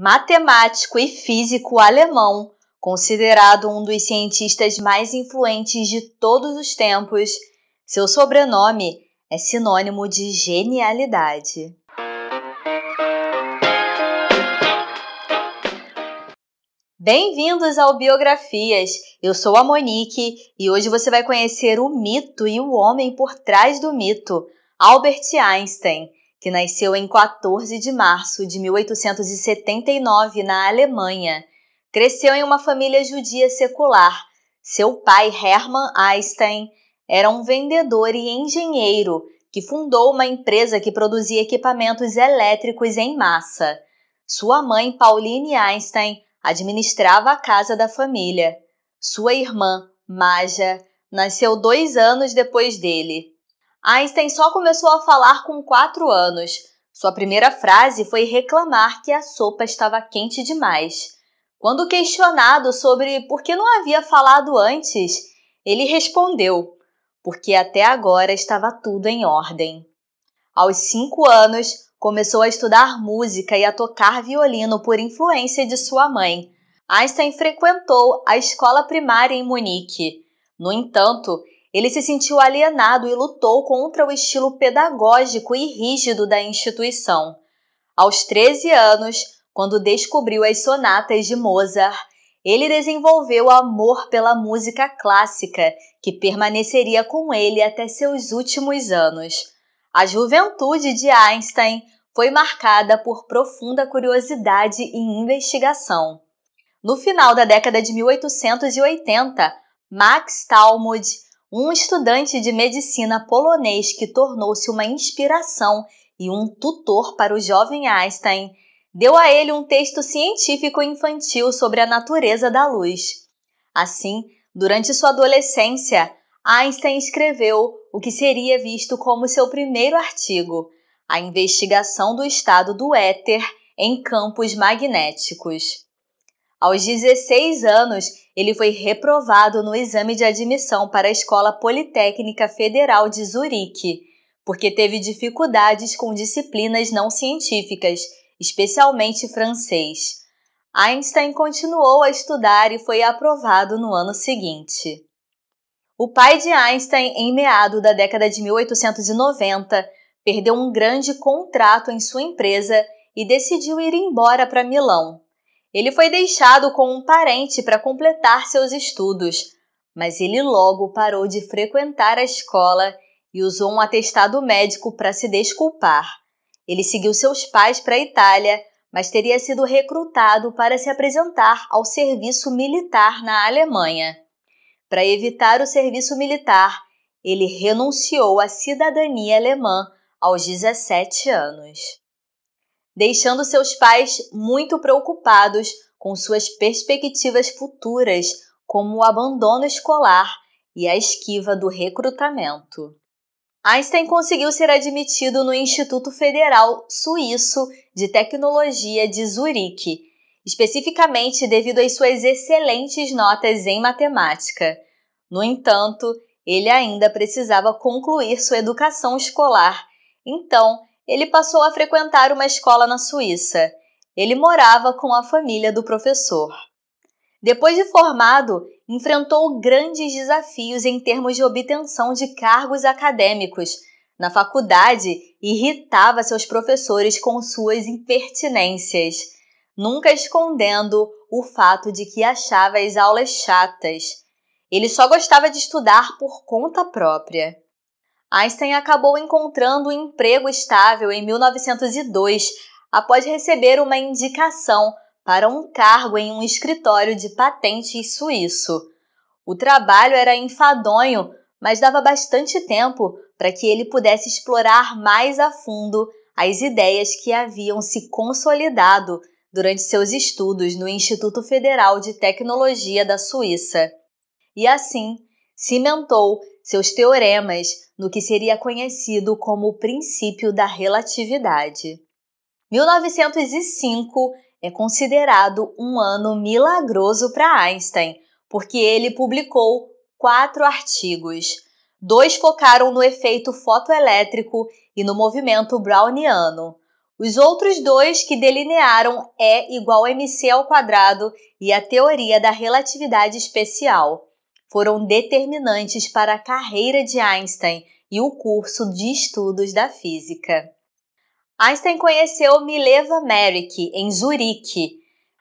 matemático e físico alemão, considerado um dos cientistas mais influentes de todos os tempos. Seu sobrenome é sinônimo de genialidade. Bem-vindos ao Biografias! Eu sou a Monique e hoje você vai conhecer o mito e o homem por trás do mito, Albert Einstein, que nasceu em 14 de março de 1879 na Alemanha. Cresceu em uma família judia secular. Seu pai, Hermann Einstein, era um vendedor e engenheiro que fundou uma empresa que produzia equipamentos elétricos em massa. Sua mãe, Pauline Einstein, administrava a casa da família. Sua irmã, Maja, nasceu 2 anos depois dele. Einstein só começou a falar com 4 anos. Sua primeira frase foi reclamar que a sopa estava quente demais. Quando questionado sobre por que não havia falado antes, ele respondeu: porque até agora estava tudo em ordem. Aos 5 anos, começou a estudar música e a tocar violino por influência de sua mãe. Einstein frequentou a escola primária em Munique. No entanto, ele se sentiu alienado e lutou contra o estilo pedagógico e rígido da instituição. Aos 13 anos, quando descobriu as sonatas de Mozart, ele desenvolveu amor pela música clássica, que permaneceria com ele até seus últimos anos. A juventude de Einstein foi marcada por profunda curiosidade e investigação. No final da década de 1880, Max Talmud, um estudante de medicina polonês que tornou-se uma inspiração e um tutor para o jovem Einstein, deu a ele um texto científico infantil sobre a natureza da luz. Assim, durante sua adolescência, Einstein escreveu o que seria visto como seu primeiro artigo, a investigação do estado do éter em campos magnéticos. Aos 16 anos, ele foi reprovado no exame de admissão para a Escola Politécnica Federal de Zurique, porque teve dificuldades com disciplinas não científicas, especialmente francês. Einstein continuou a estudar e foi aprovado no ano seguinte. O pai de Einstein, em meados da década de 1890, perdeu um grande contrato em sua empresa e decidiu ir embora para Milão. Ele foi deixado com um parente para completar seus estudos, mas ele logo parou de frequentar a escola e usou um atestado médico para se desculpar. Ele seguiu seus pais para a Itália, mas teria sido recrutado para se apresentar ao serviço militar na Alemanha. Para evitar o serviço militar, ele renunciou à cidadania alemã aos 17 anos. Deixando seus pais muito preocupados com suas perspectivas futuras, como o abandono escolar e a esquiva do recrutamento. Einstein conseguiu ser admitido no Instituto Federal Suíço de Tecnologia de Zurique, especificamente devido às suas excelentes notas em matemática. No entanto, ele ainda precisava concluir sua educação escolar, então ele passou a frequentar uma escola na Suíça. Ele morava com a família do professor. Depois de formado, enfrentou grandes desafios em termos de obtenção de cargos acadêmicos. Na faculdade, irritava seus professores com suas impertinências, nunca escondendo o fato de que achava as aulas chatas. Ele só gostava de estudar por conta própria. Einstein acabou encontrando um emprego estável em 1902, após receber uma indicação para um cargo em um escritório de patentes suíço. O trabalho era enfadonho, mas dava bastante tempo para que ele pudesse explorar mais a fundo as ideias que haviam se consolidado durante seus estudos no Instituto Federal de Tecnologia da Suíça. E assim, cimentou seus teoremas no que seria conhecido como o princípio da relatividade. 1905 é considerado um ano milagroso para Einstein, porque ele publicou 4 artigos. 2 focaram no efeito fotoelétrico e no movimento browniano. Os outros dois que delinearam E igual a mc² e a teoria da relatividade especial foram determinantes para a carreira de Einstein e o curso de estudos da física. Einstein conheceu Mileva Maric em Zurique.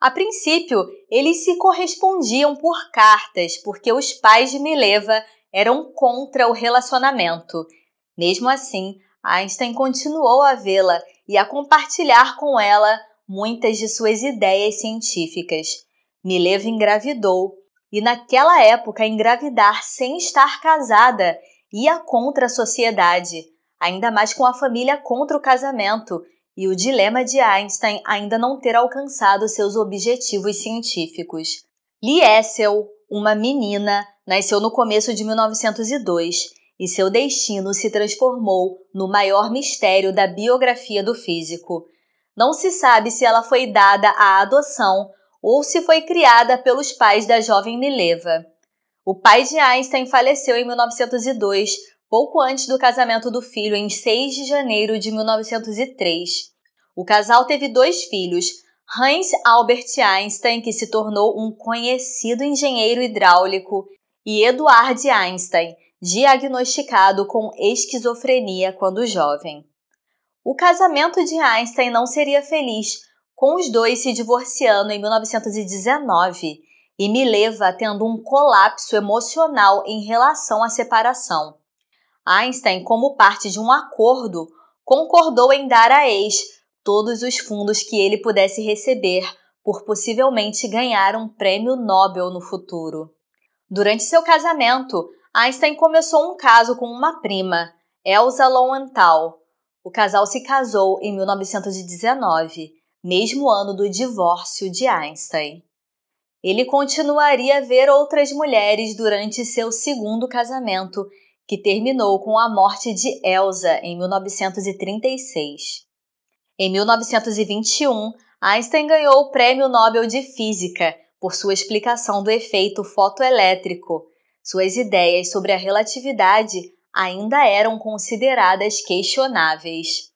A princípio, eles se correspondiam por cartas, porque os pais de Mileva eram contra o relacionamento. Mesmo assim, Einstein continuou a vê-la e a compartilhar com ela muitas de suas ideias científicas. Mileva engravidou, e naquela época engravidar sem estar casada ia contra a sociedade, ainda mais com a família contra o casamento e o dilema de Einstein ainda não ter alcançado seus objetivos científicos. Liesel, uma menina, nasceu no começo de 1902 e seu destino se transformou no maior mistério da biografia do físico. Não se sabe se ela foi dada à adoção ou se foi criada pelos pais da jovem Mileva. O pai de Einstein faleceu em 1902, pouco antes do casamento do filho, em 6 de janeiro de 1903. O casal teve 2 filhos, Hans Albert Einstein, que se tornou um conhecido engenheiro hidráulico, e Eduard Einstein, diagnosticado com esquizofrenia quando jovem. O casamento de Einstein não seria feliz, com os dois se divorciando em 1919 e Mileva tendo um colapso emocional em relação à separação. Einstein, como parte de um acordo, concordou em dar a ex todos os fundos que ele pudesse receber por possivelmente ganhar um prêmio Nobel no futuro. Durante seu casamento, Einstein começou um caso com uma prima, Elsa Lowenthal. O casal se casou em 1919, mesmo ano do divórcio de Einstein. Ele continuaria a ver outras mulheres durante seu segundo casamento, que terminou com a morte de Elsa em 1936. Em 1921, Einstein ganhou o Prêmio Nobel de Física por sua explicação do efeito fotoelétrico. Suas ideias sobre a relatividade ainda eram consideradas questionáveis.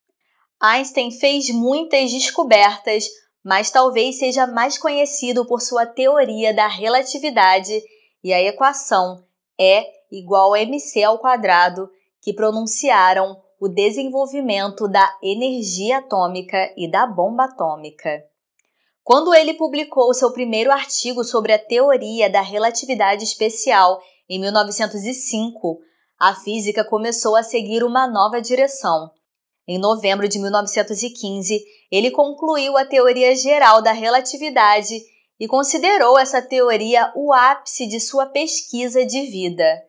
Einstein fez muitas descobertas, mas talvez seja mais conhecido por sua teoria da relatividade e a equação E igual a mc², que pronunciaram o desenvolvimento da energia atômica e da bomba atômica. Quando ele publicou seu primeiro artigo sobre a teoria da relatividade especial em 1905, a física começou a seguir uma nova direção. Em novembro de 1915, ele concluiu a teoria geral da relatividade e considerou essa teoria o ápice de sua pesquisa de vida.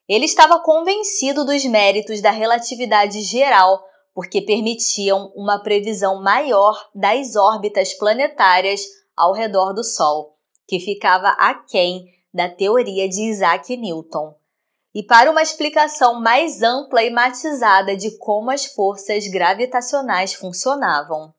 Ele estava convencido dos méritos da relatividade geral, porque permitiam uma previsão maior das órbitas planetárias ao redor do Sol, que ficava aquém da teoria de Isaac Newton, e para uma explicação mais ampla e matizada de como as forças gravitacionais funcionavam.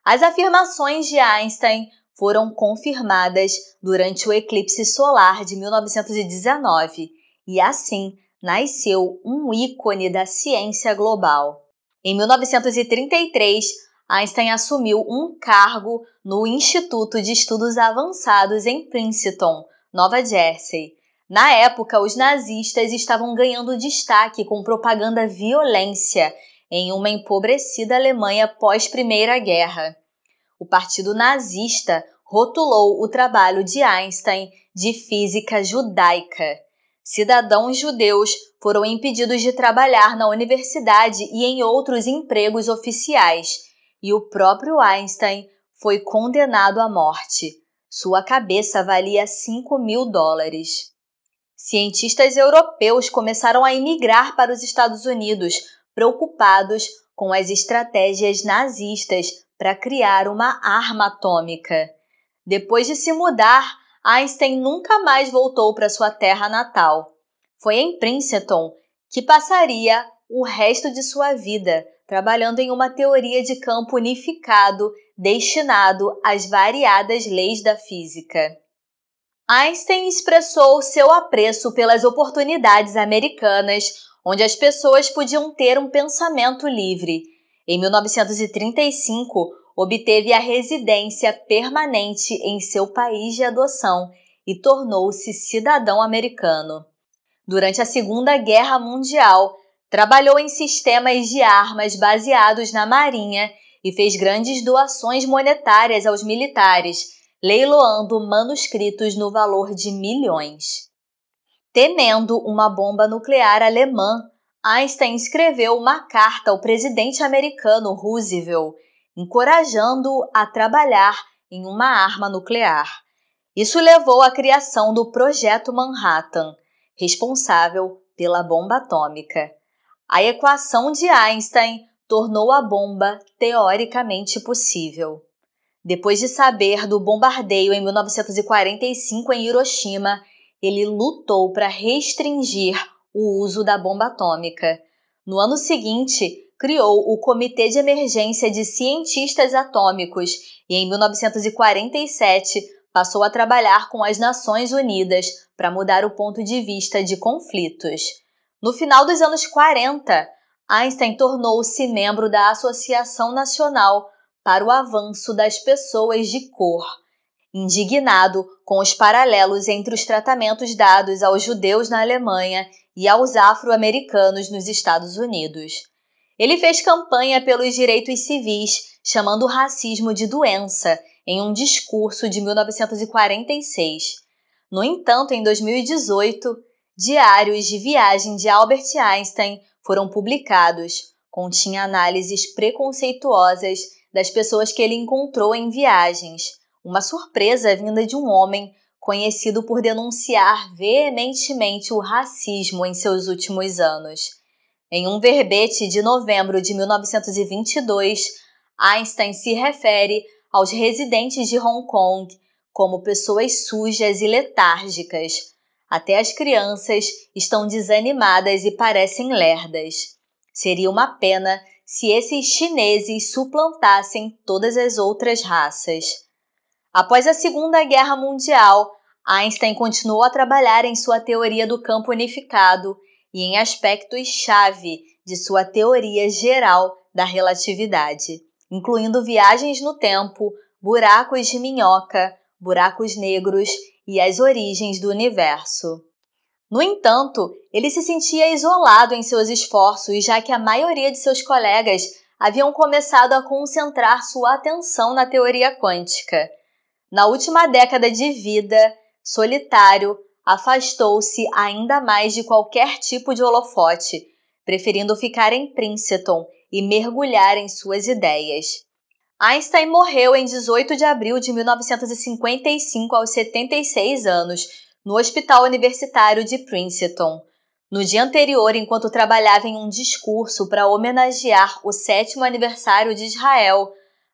As afirmações de Einstein foram confirmadas durante o eclipse solar de 1919, e assim nasceu um ícone da ciência global. Em 1933, Einstein assumiu um cargo no Instituto de Estudos Avançados em Princeton, Nova Jersey. Na época, os nazistas estavam ganhando destaque com propaganda violência em uma empobrecida Alemanha pós-Primeira Guerra. O Partido Nazista rotulou o trabalho de Einstein de física judaica. Cidadãos judeus foram impedidos de trabalhar na universidade e em outros empregos oficiais, e o próprio Einstein foi condenado à morte. Sua cabeça valia $5.000. Cientistas europeus começaram a emigrar para os Estados Unidos, preocupados com as estratégias nazistas para criar uma arma atômica. Depois de se mudar, Einstein nunca mais voltou para sua terra natal. Foi em Princeton que passaria o resto de sua vida trabalhando em uma teoria de campo unificado destinado às variadas leis da física. Einstein expressou seu apreço pelas oportunidades americanas, onde as pessoas podiam ter um pensamento livre. Em 1935, obteve a residência permanente em seu país de adoção e tornou-se cidadão americano. Durante a Segunda Guerra Mundial, trabalhou em sistemas de armas baseados na Marinha e fez grandes doações monetárias aos militares, leiloando manuscritos no valor de milhões. Temendo uma bomba nuclear alemã, Einstein escreveu uma carta ao presidente americano Roosevelt, encorajando-o a trabalhar em uma arma nuclear. Isso levou à criação do Projeto Manhattan, responsável pela bomba atômica. A equação de Einstein tornou a bomba teoricamente possível. Depois de saber do bombardeio em 1945 em Hiroshima, ele lutou para restringir o uso da bomba atômica. No ano seguinte, criou o Comitê de Emergência de Cientistas Atômicos e, em 1947, passou a trabalhar com as Nações Unidas para mudar o ponto de vista de conflitos. No final dos anos 40, Einstein tornou-se membro da Associação Nacional para o Avanço das Pessoas de Cor, indignado com os paralelos entre os tratamentos dados aos judeus na Alemanha e aos afro-americanos nos Estados Unidos. Ele fez campanha pelos direitos civis, chamando o racismo de doença, em um discurso de 1946. No entanto, em 2018, diários de viagem de Albert Einstein foram publicados. Continha análises preconceituosas das pessoas que ele encontrou em viagens, uma surpresa vinda de um homem conhecido por denunciar veementemente o racismo em seus últimos anos. Em um verbete de novembro de 1922, Einstein se refere aos residentes de Hong Kong como pessoas sujas e letárgicas. Até as crianças estão desanimadas e parecem lerdas. Seria uma pena se esses chineses suplantassem todas as outras raças. Após a Segunda Guerra Mundial, Einstein continuou a trabalhar em sua teoria do campo unificado e em aspectos-chave de sua teoria geral da relatividade, incluindo viagens no tempo, buracos de minhoca, buracos negros e as origens do universo. No entanto, ele se sentia isolado em seus esforços, já que a maioria de seus colegas haviam começado a concentrar sua atenção na teoria quântica. Na última década de vida, solitário, afastou-se ainda mais de qualquer tipo de holofote, preferindo ficar em Princeton e mergulhar em suas ideias. Einstein morreu em 18 de abril de 1955, aos 76 anos, no Hospital Universitário de Princeton. No dia anterior, enquanto trabalhava em um discurso para homenagear o 7º aniversário de Israel,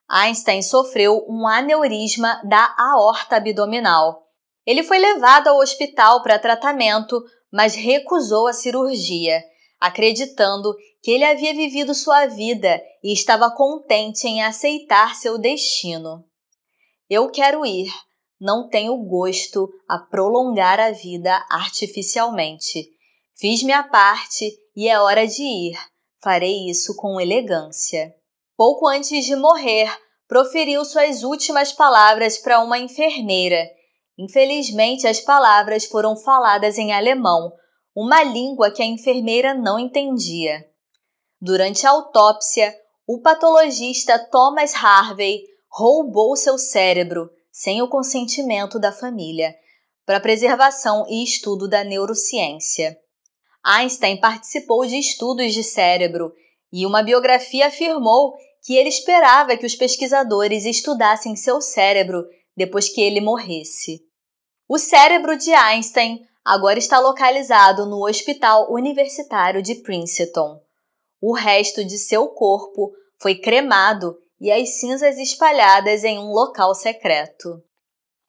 Einstein sofreu um aneurisma da aorta abdominal. Ele foi levado ao hospital para tratamento, mas recusou a cirurgia, acreditando que ele havia vivido sua vida e estava contente em aceitar seu destino. Eu quero ir, não tenho gosto a prolongar a vida artificialmente. Fiz minha parte e é hora de ir. Farei isso com elegância. Pouco antes de morrer, proferiu suas últimas palavras para uma enfermeira. Infelizmente, as palavras foram faladas em alemão, uma língua que a enfermeira não entendia. Durante a autópsia, o patologista Thomas Harvey roubou seu cérebro, sem o consentimento da família, para preservação e estudo da neurociência. Einstein participou de estudos de cérebro e uma biografia afirmou que ele esperava que os pesquisadores estudassem seu cérebro depois que ele morresse. O cérebro de Einstein agora está localizado no Hospital Universitário de Princeton. O resto de seu corpo foi cremado e as cinzas espalhadas em um local secreto.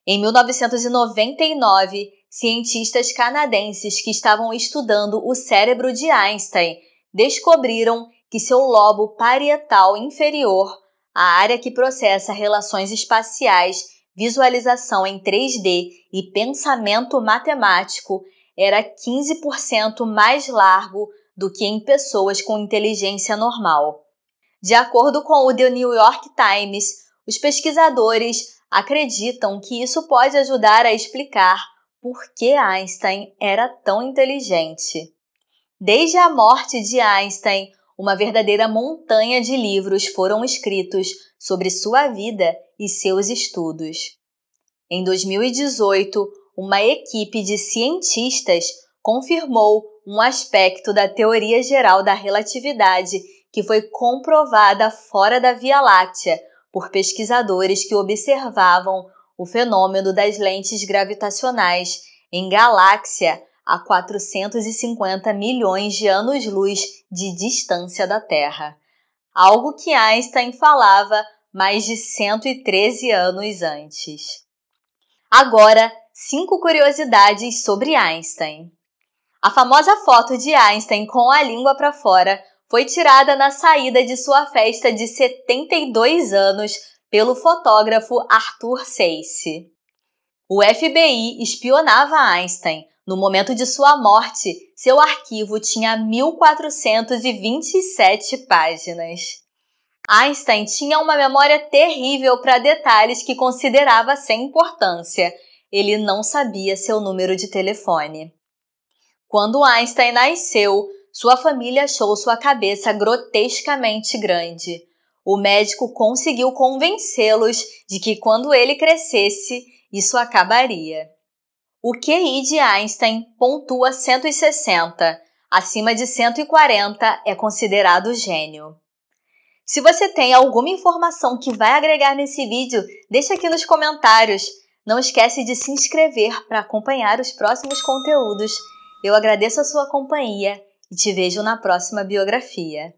Em 1999, cientistas canadenses que estavam estudando o cérebro de Einstein descobriram que seu lobo parietal inferior, a área que processa relações espaciais, visualização em 3D e pensamento matemático, era 15% mais largo do que em pessoas com inteligência normal. De acordo com o The New York Times, os pesquisadores acreditam que isso pode ajudar a explicar por que Einstein era tão inteligente. Desde a morte de Einstein, uma verdadeira montanha de livros foram escritos sobre sua vida e seus estudos. Em 2018, uma equipe de cientistas confirmou um aspecto da teoria geral da relatividade que foi comprovada fora da Via Láctea por pesquisadores que observavam o fenômeno das lentes gravitacionais em galáxia a 450 milhões de anos-luz de distância da Terra, algo que Einstein falava mais de 113 anos antes. Agora, 5 curiosidades sobre Einstein. A famosa foto de Einstein com a língua para fora foi tirada na saída de sua festa de 72 anos pelo fotógrafo Arthur Sace. O FBI espionava Einstein. No momento de sua morte, seu arquivo tinha 1.427 páginas. Einstein tinha uma memória terrível para detalhes que considerava sem importância. Ele não sabia seu número de telefone. Quando Einstein nasceu, sua família achou sua cabeça grotescamente grande. O médico conseguiu convencê-los de que quando ele crescesse, isso acabaria. O QI de Einstein pontua 160. Acima de 140 é considerado gênio. Se você tem alguma informação que vai agregar nesse vídeo, deixa aqui nos comentários. Não esquece de se inscrever para acompanhar os próximos conteúdos. Eu agradeço a sua companhia e te vejo na próxima biografia.